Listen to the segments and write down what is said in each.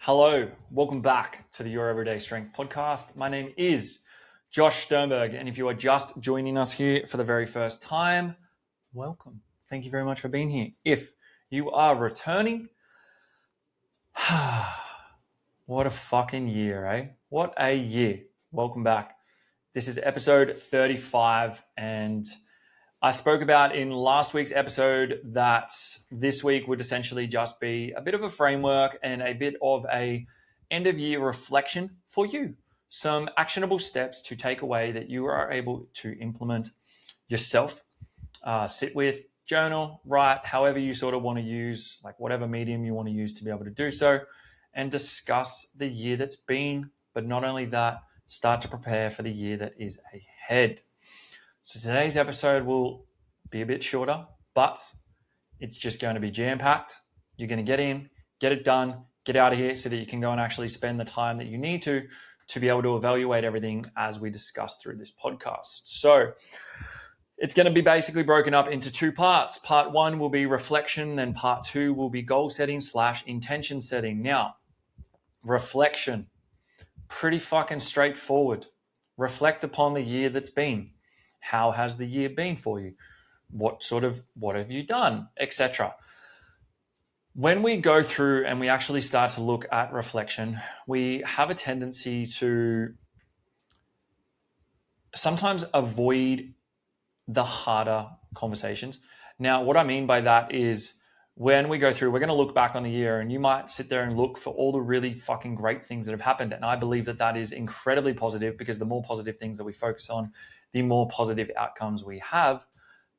Hello, welcome back to the Your Everyday Strength podcast. My name is Josh Sternberg, and if you are just joining us here for the very first time, welcome. Thank you very much for being here. If you are returning, what a fucking year, eh? What a year. Welcome back. This is episode 35, and I spoke about in last week's episode that this week would essentially just be a bit of a framework and a bit of a end of year reflection for you. Some actionable steps to take away that you are able to implement yourself. Sit with, journal, write, however you sort of want to use, like whatever medium you want to use to be able to do so, and discuss the year that's been, but not only that, start to prepare for the year that is ahead. So today's episode will be a bit shorter, but it's just going to be jam-packed. You're going to get in, get it done, get out of here so that you can go and actually spend the time that you need to be able to evaluate everything as we discuss through this podcast. So it's going to be basically broken up into two parts. Part one will be reflection, and part two will be goal setting / intention setting. Now, reflection, pretty fucking straightforward. Reflect upon the year that's been. How has the year been for you? What have you done, etc. When we go through and we actually start to look at reflection, we have a tendency to sometimes avoid the harder conversations. Now, what I mean by that is when we go through, we're going to look back on the year and you might sit there and look for all the really fucking great things that have happened. And I believe that that is incredibly positive, because the more positive things that we focus on, the more positive outcomes we have.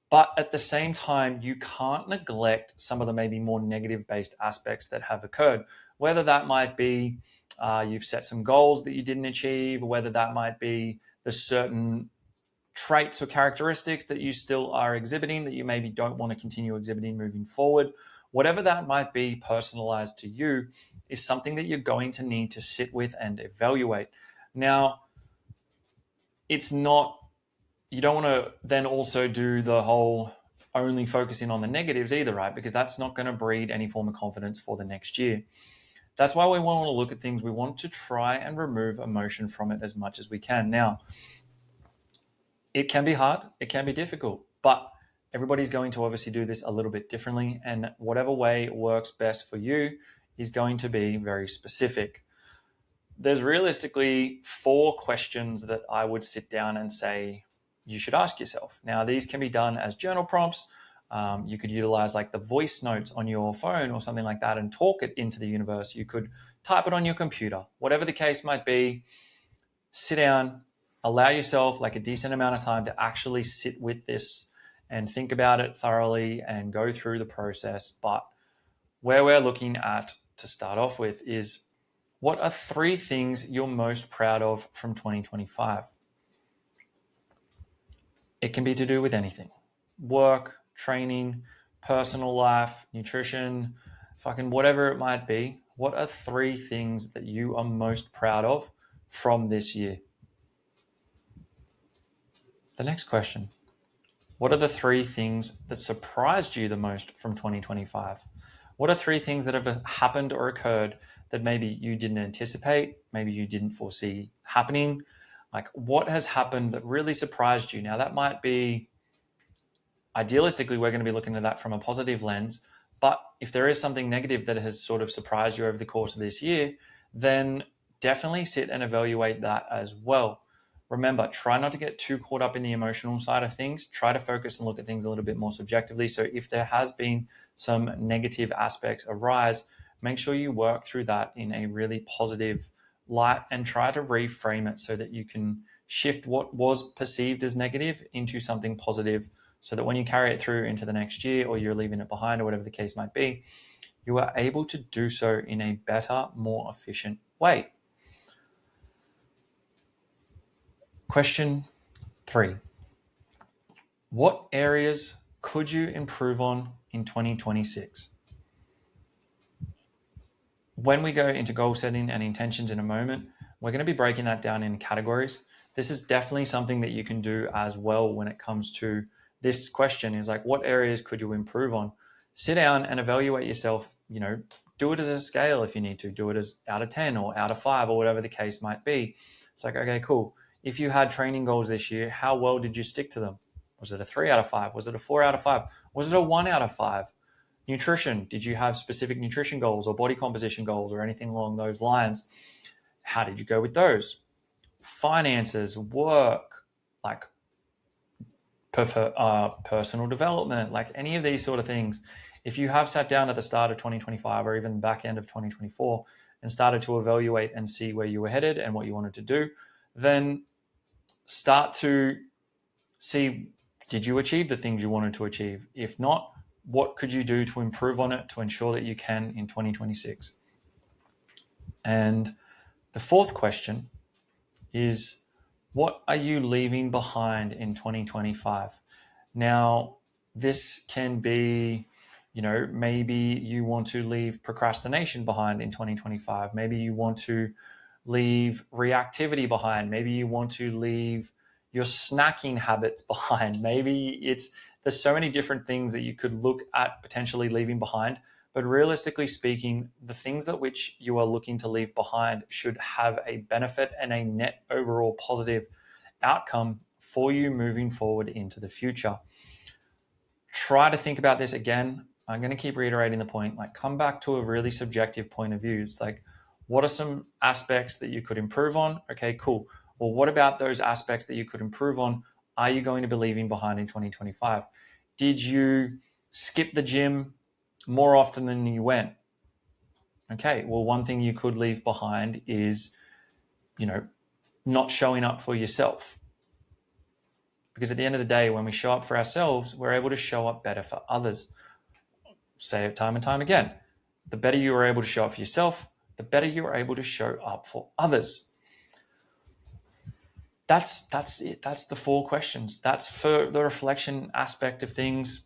But at the same time, you can't neglect some of the maybe more negative based aspects that have occurred, whether that might be you've set some goals that you didn't achieve, whether that might be the certain traits or characteristics that you still are exhibiting that you maybe don't want to continue exhibiting moving forward. Whatever that might be, personalized to you, is something that you're going to need to sit with and evaluate. Now, it's not, you don't want to then also do the whole only focusing on the negatives either, right? Because that's not going to breed any form of confidence for the next year. That's why we want to look at things. We want to try and remove emotion from it as much as we can. Now, it can be hard, it can be difficult, but everybody's going to obviously do this a little bit differently, and whatever way works best for you is going to be very specific. There's realistically 4 questions that I would sit down and say you should ask yourself. Now, these can be done as journal prompts. You could utilize like the voice notes on your phone or something like that and talk it into the universe. You could type it on your computer. Whatever the case might be, sit down, allow yourself like a decent amount of time to actually sit with this and think about it thoroughly and go through the process. But where we're looking at to start off with is, what are 3 things you're most proud of from 2025? It can be to do with anything: work, training, personal life, nutrition, fucking whatever it might be. What are 3 things that you are most proud of from this year? The next question: what are the 3 things that surprised you the most from 2025? What are 3 things that have happened or occurred that maybe you didn't anticipate, maybe you didn't foresee happening? Like, what has happened that really surprised you? Now, that might be, idealistically, we're going to be looking at that from a positive lens. But if there is something negative that has sort of surprised you over the course of this year, then definitely sit and evaluate that as well. Remember, try not to get too caught up in the emotional side of things. Try to focus and look at things a little bit more subjectively. So if there has been some negative aspects arise, make sure you work through that in a really positive light and try to reframe it so that you can shift what was perceived as negative into something positive, so that when you carry it through into the next year, or you're leaving it behind, or whatever the case might be, you are able to do so in a better, more efficient way. Question 3. What areas could you improve on in 2026? When we go into goal setting and intentions in a moment, we're going to be breaking that down in categories. This is definitely something that you can do as well when it comes to this question, is like, what areas could you improve on? Sit down and evaluate yourself, do it as a scale if you need to. Do it as out of 10 or out of 5 or whatever the case might be. It's like, okay, cool. If you had training goals this year, how well did you stick to them? Was it a 3 out of 5? Was it a 4 out of 5? Was it a 1 out of 5? Nutrition. Did you have specific nutrition goals or body composition goals or anything along those lines? How did you go with those? Finances, work, like personal development, like any of these sort of things. If you have sat down at the start of 2025 or even back end of 2024 and started to evaluate and see where you were headed and what you wanted to do, then start to see, did you achieve the things you wanted to achieve? If not, what could you do to improve on it to ensure that you can in 2026? And the fourth question is, what are you leaving behind in 2025? Now, this can be, maybe you want to leave procrastination behind in 2025. Maybe you want to leave reactivity behind. Maybe you want to leave your snacking habits behind. Maybe there's so many different things that you could look at potentially leaving behind. But realistically speaking, the things that which you are looking to leave behind should have a benefit and a net overall positive outcome for you moving forward into the future. Try to think about this again. I'm going to keep reiterating the point, like come back to a really subjective point of view. It's like, what are some aspects that you could improve on? Okay, cool. Well, what about those aspects that you could improve on are you going to be leaving behind in 2025? Did you skip the gym more often than you went? Okay, well, one thing you could leave behind is, not showing up for yourself. Because at the end of the day, when we show up for ourselves, we're able to show up better for others. Say it time and time again. The better you are able to show up for yourself, the better you are able to show up for others. That's it. That's the 4 questions. That's for the reflection aspect of things.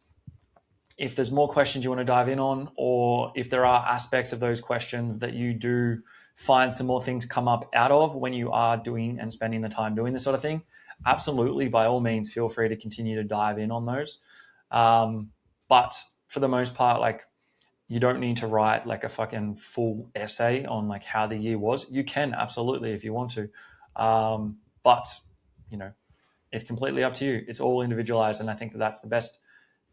If there's more questions you want to dive in on, or if there are aspects of those questions that you do find some more things come up out of when you are doing and spending the time doing this sort of thing, absolutely, by all means, feel free to continue to dive in on those. But for the most part, like, you don't need to write like a fucking full essay on like how the year was. You can absolutely if you want to. But, it's completely up to you. It's all individualized. And I think that that's the best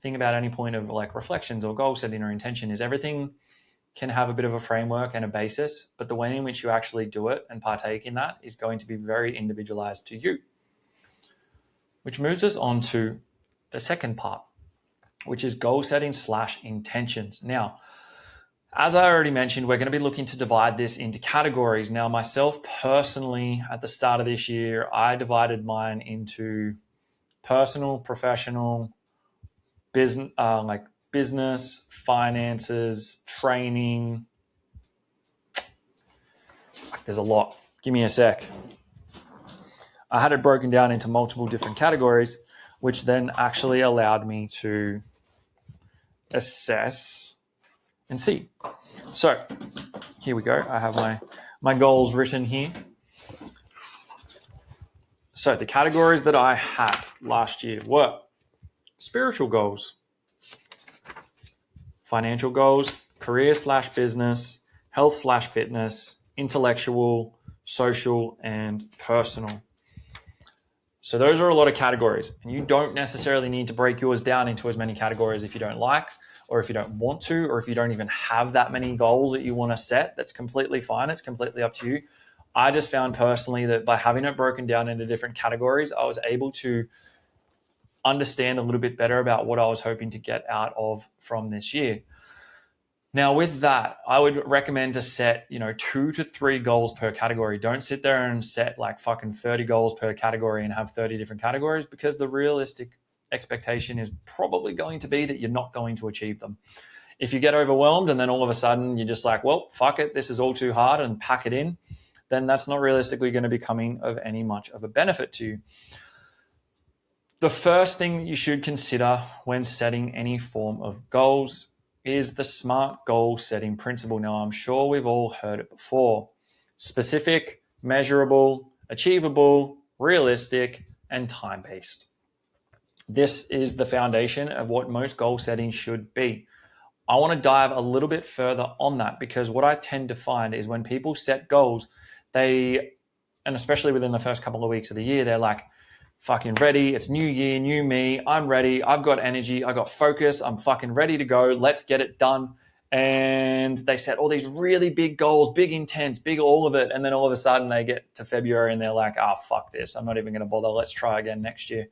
thing about any point of like reflections or goal setting or intention is everything can have a bit of a framework and a basis, but the way in which you actually do it and partake in that is going to be very individualized to you. Which moves us on to the second part, which is goal setting / intentions. Now, as I already mentioned, we're going to be looking to divide this into categories. Now, myself personally, at the start of this year, I divided mine into personal, professional, business, finances, training. There's a lot. Give me a sec. I had it broken down into multiple different categories, which then actually allowed me to assess and see. So here we go. I have my goals written here. So the categories that I had last year were spiritual goals, financial goals, career / business, health / fitness, intellectual, social, and personal. So those are a lot of categories, and you don't necessarily need to break yours down into as many categories if you don't like, or if you don't want to, or if you don't even have that many goals that you want to set. That's completely fine. It's completely up to you. I just found personally that by having it broken down into different categories, I was able to understand a little bit better about what I was hoping to get out of from this year. Now, with that, I would recommend to set, 2 to 3 goals per category. Don't sit there and set like fucking 30 goals per category and have 30 different categories, because the realistic expectation is probably going to be that you're not going to achieve them. If you get overwhelmed and then all of a sudden you're just like, well, fuck it, this is all too hard, and pack it in, then that's not realistically going to be coming of any much of a benefit to you. The first thing that you should consider when setting any form of goals is the SMART goal setting principle. Now, I'm sure we've all heard it before. Specific, measurable, achievable, realistic, and time-based. This is the foundation of what most goal setting should be. I want to dive a little bit further on that, because what I tend to find is when people set goals, and especially within the first couple of weeks of the year, they're like, fucking ready. It's new year, new me. I'm ready. I've got energy. I got focus. I'm fucking ready to go. Let's get it done. And they set all these really big goals, big intense, big all of it. And then all of a sudden they get to February and they're like, oh, fuck this. I'm not even going to bother. Let's try again next year.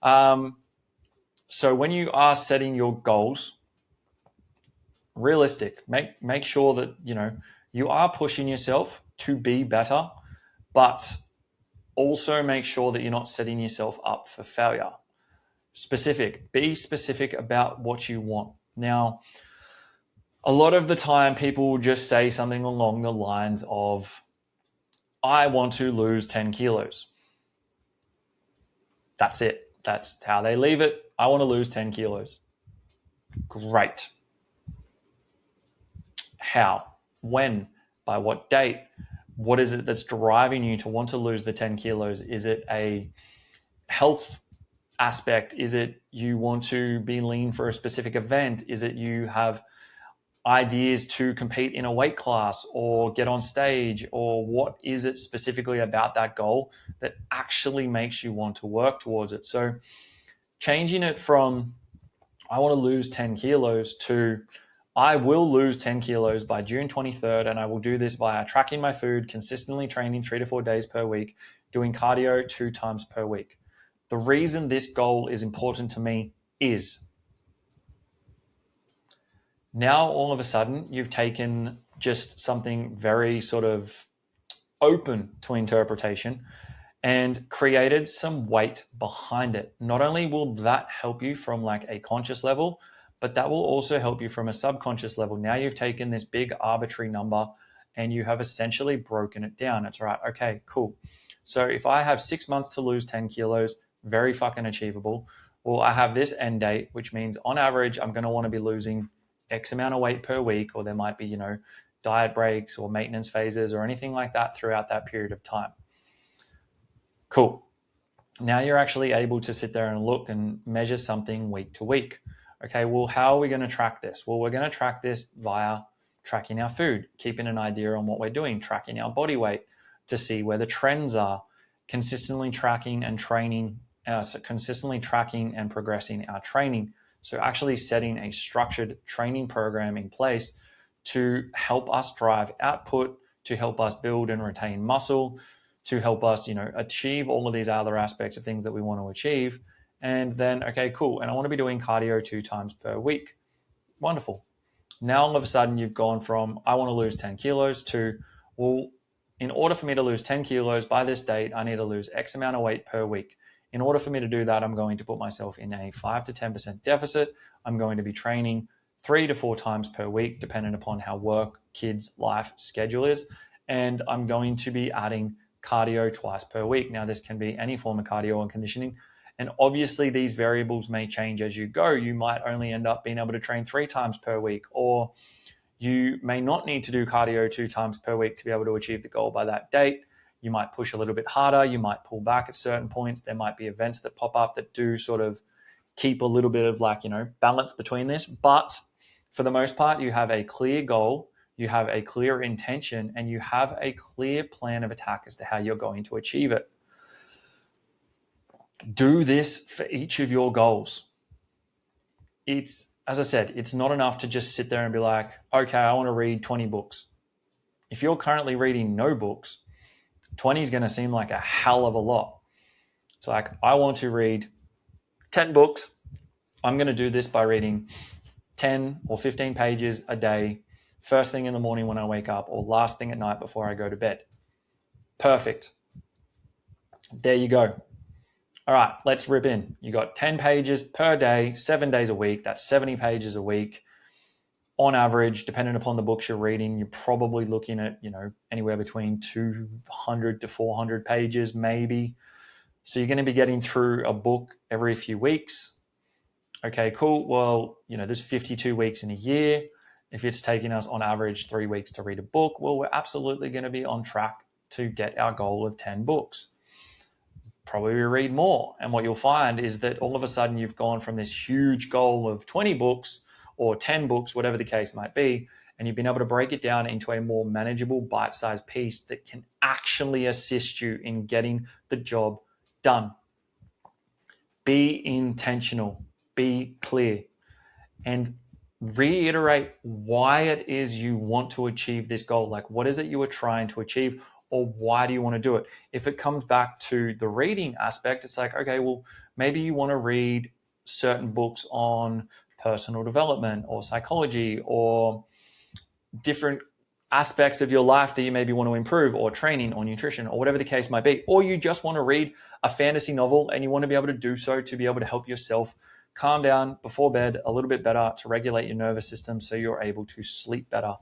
So when you are setting your goals, realistic, make sure that, you are pushing yourself to be better, but also make sure that you're not setting yourself up for failure. Be specific about what you want. Now, a lot of the time people will just say something along the lines of, I want to lose 10 kilos. That's it. That's how they leave it. I want to lose 10 kilos. Great. How? When? By what date? What is it that's driving you to want to lose the 10 kilos? Is it a health aspect? Is it you want to be lean for a specific event? Is it you have ideas to compete in a weight class or get on stage? Or what is it specifically about that goal that actually makes you want to work towards it? So changing it from I want to lose 10 kilos to I will lose 10 kilos by June 23rd, and I will do this via tracking my food, consistently training 3 to 4 days per week, doing cardio 2 times per week. The reason this goal is important to me is now all of a sudden you've taken just something very sort of open to interpretation and created some weight behind it. Not only will that help you from like a conscious level, but that will also help you from a subconscious level. Now you've taken this big arbitrary number and you have essentially broken it down. It's all right. Okay, cool. So if I have 6 months to lose 10 kilos, very fucking achievable. Well, I have this end date, which means on average, I'm going to want to be losing X amount of weight per week, or there might be, diet breaks or maintenance phases or anything like that throughout that period of time. Cool. Now you're actually able to sit there and look and measure something week to week. Okay, well, how are we going to track this? Well, we're going to track this via tracking our food, keeping an idea on what we're doing, tracking our body weight to see where the trends are, consistently tracking and progressing our training. So actually setting a structured training program in place to help us drive output, to help us build and retain muscle, to help us, achieve all of these other aspects of things that we want to achieve. And then, okay, cool. And I want to be doing cardio 2 times per week. Wonderful. Now, all of a sudden, you've gone from, I want to lose 10 kilos to, well, in order for me to lose 10 kilos by this date, I need to lose X amount of weight per week. In order for me to do that, I'm going to put myself in a 5 to 10% deficit. I'm going to be training 3 to 4 times per week, depending upon how work, kids, life schedule is. And I'm going to be adding cardio twice per week. Now, this can be any form of cardio and conditioning. And obviously, these variables may change as you go. You might only end up being able to train 3 times per week, or you may not need to do cardio 2 times per week to be able to achieve the goal by that date. You might push a little bit harder. You might pull back at certain points. There might be events that pop up that do sort of keep a little bit of balance between this. But for the most part, you have a clear goal, you have a clear intention, and you have a clear plan of attack as to how you're going to achieve it. Do this for each of your goals. As I said, it's not enough to just sit there and be like, okay, I want to read 20 books. If you're currently reading no books, 20 is going to seem like a hell of a lot. It's like, I want to read 10 books. I'm going to do this by reading 10 or 15 pages a day, first thing in the morning when I wake up, or last thing at night before I go to bed. Perfect. There you go. All right, let's rip in. You got 10 pages per day, 7 days a week. That's 70 pages a week. On average, depending upon the books you're reading, you're probably looking at, anywhere between 200 to 400 pages, maybe. So you're going to be getting through a book every few weeks. Okay, cool. Well, there's 52 weeks in a year. If it's taking us on average 3 weeks to read a book, well, we're absolutely going to be on track to get our goal of 10 books. Probably read more. And what you'll find is that all of a sudden you've gone from this huge goal of 20 books or 10 books, whatever the case might be, and you've been able to break it down into a more manageable bite-sized piece that can actually assist you in getting the job done. Be intentional, be clear, and reiterate why it is you want to achieve this goal. Like, what is it you are trying to achieve, or why do you want to do it? If it comes back to the reading aspect, it's like, okay, well, maybe you want to read certain books on personal development or psychology or different aspects of your life that you maybe want to improve, or training or nutrition or whatever the case might be. Or you just want to read a fantasy novel and you want to be able to do so to be able to help yourself calm down before bed a little bit better, to regulate your nervous system so you're able to sleep better.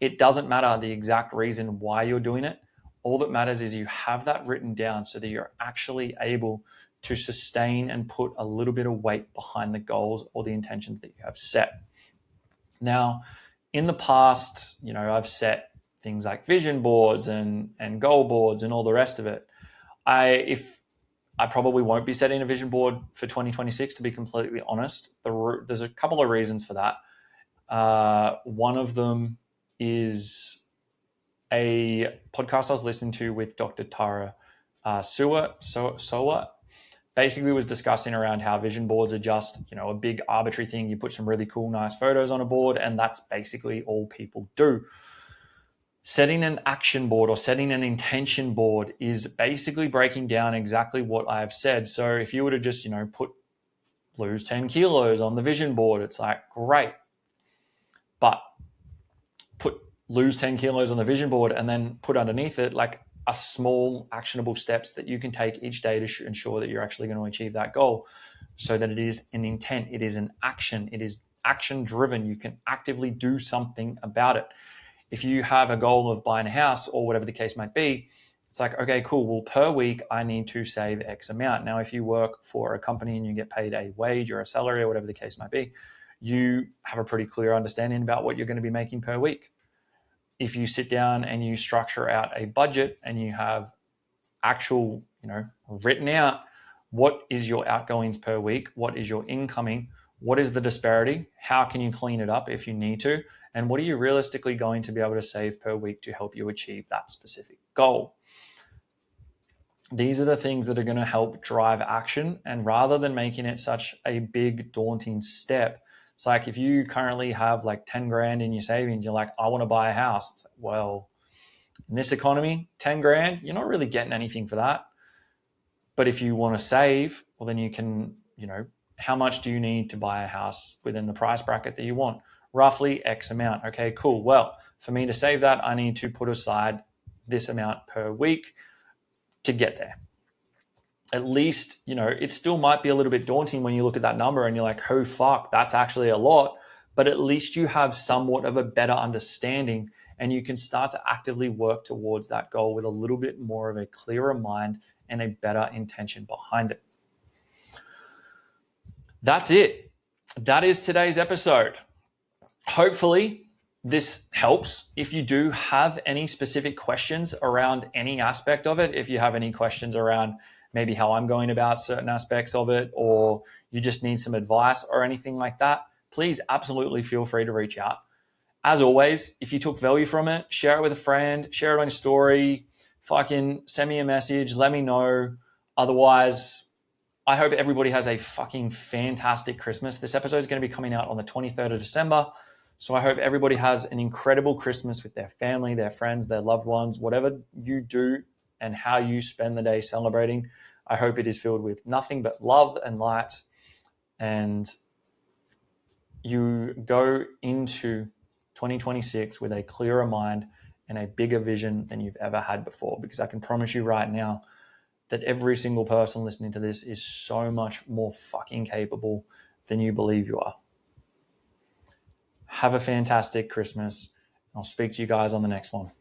It doesn't matter the exact reason why you're doing it. All that matters is you have that written down so that you're actually able to sustain and put a little bit of weight behind the goals or the intentions that you have set. Now, in the past, I've set things like vision boards and goal boards and all the rest of it. I probably won't be setting a vision board for 2026, to be completely honest. There's a couple of reasons for that. One of them is a podcast I was listening to with Dr. Tara Soa. Basically was discussing around how vision boards are just, a big arbitrary thing. You put some really cool, nice photos on a board, and that's basically all people do. Setting an action board or setting an intention board is basically breaking down exactly what I have said. So if you were to just, put lose 10 kilos on the vision board, it's like, great. But put lose 10 kilos on the vision board and then put underneath it like a small actionable steps that you can take each day to ensure that you're actually going to achieve that goal, so that it is an intent, it is an action, it is action driven. You can actively do something about it. If you have a goal of buying a house or whatever the case might be, it's like, okay, cool. Well, per week, I need to save X amount. Now, if you work for a company and you get paid a wage or a salary or whatever the case might be, you have a pretty clear understanding about what you're going to be making per week. If you sit down and you structure out a budget and you have actual, written out what is your outgoings per week, what is your incoming, what is the disparity, how can you clean it up if you need to, and what are you realistically going to be able to save per week to help you achieve that specific goal. These are the things that are going to help drive action. And rather than making it such a big, daunting step, it's like if you currently have like 10 grand in your savings, you're like, I want to buy a house. It's like, well, in this economy, 10 grand, you're not really getting anything for that. But if you want to save, well, then you can, how much do you need to buy a house within the price bracket that you want? Roughly X amount. Okay, cool. Well, for me to save that, I need to put aside this amount per week to get there. At least, it still might be a little bit daunting when you look at that number and you're like, oh, fuck, that's actually a lot. But at least you have somewhat of a better understanding and you can start to actively work towards that goal with a little bit more of a clearer mind and a better intention behind it. That's it. That is today's episode. Hopefully, this helps. If you do have any specific questions around any aspect of it, if you have any questions around maybe how I'm going about certain aspects of it, or you just need some advice or anything like that, please absolutely feel free to reach out. As always, if you took value from it, share it with a friend, share it on your story, fucking send me a message, let me know. Otherwise, I hope everybody has a fucking fantastic Christmas. This episode is going to be coming out on the 23rd of December. So I hope everybody has an incredible Christmas with their family, their friends, their loved ones, whatever you do and how you spend the day celebrating. I hope it is filled with nothing but love and light, and you go into 2026 with a clearer mind and a bigger vision than you've ever had before, because I can promise you right now that every single person listening to this is so much more fucking capable than you believe you are. Have a fantastic Christmas. I'll speak to you guys on the next one.